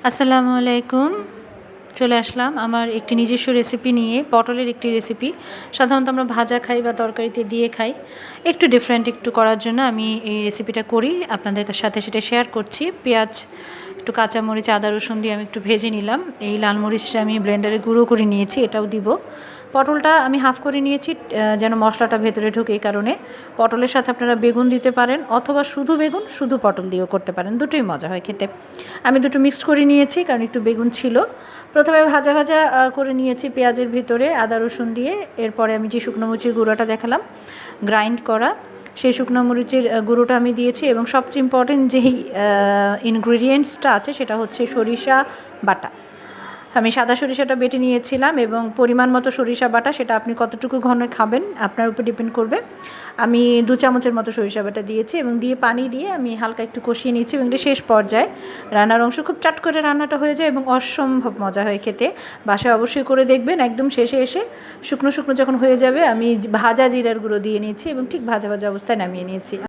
আসসালামু আলাইকুম। চলে আসলাম আমার একটি নিজস্ব রেসিপি নিয়ে, পটলের একটি রেসিপি। সাধারণত আমরা ভাজা খাই বা তরকারিতে দিয়ে খাই। একটু ডিফারেন্ট একটু করার জন্য আমি এই রেসিপিটা করি, আপনাদের সাথে সেটা শেয়ার করছি। পেঁয়াজ, একটু কাঁচামরিচ, আদা রসুন দিয়ে আমি একটু ভেজে নিলাম। এই লাল মরিচটা আমি ব্লেন্ডারে গুঁড়ো করে নিয়েছি, এটাও দিব। পটলটা আমি হাফ করে নিয়েছি যেন মশলাটা ভেতরে ঢুকে, এই কারণে। পটলের সাথে আপনারা বেগুন দিতে পারেন, অথবা শুধু বেগুন শুধু পটল দিয়েও করতে পারেন, দুটোই মজা হয় খেতে। আমি দুটো মিক্সড করে নিয়েছি কারণ একটু বেগুন ছিল। প্রথমে ভাজা ভাজা করে নিয়েছি পেঁয়াজের ভিতরে আদা রসুন দিয়ে। এরপরে আমি যে শুকনো মরিচের গুঁড়োটা দেখালাম গ্রাইন্ড করা, সেই শুকনো মরিচের গুঁড়োটা আমি দিয়েছি। এবং সবচেয়ে ইম্পর্টেন্ট যেই ইনগ্রিডিয়েন্টসটা আছে সেটা হচ্ছে সরিষা বাটা। আমি সাদা সরিষাটা বেটে নিয়েছিলাম এবং পরিমাণ মতো সরিষা বাটা, সেটা আপনি কতটুকু ঘন খাবেন আপনার উপর ডিপেন্ড করবে। আমি 2 চামচের মতো সরিষা বাটা দিয়েছি এবং দিয়ে পানি দিয়ে আমি হালকা একটু কষিয়ে নিয়েছি। এবং এটা শেষ পর্যায়ে রান্নার অংশ, খুব চট করে রান্নাটা হয়ে যায় এবং অসম্ভব মজা হয় খেতে। বাসায় অবশ্যই করে দেখবেন। একদম শেষে এসে শুকনো শুকনো যখন হয়ে যাবে, আমি ভাজা জিরার গুঁড়ো দিয়ে নিয়েছি এবং ঠিক ভাজা ভাজা অবস্থায় নামিয়ে নিয়েছি।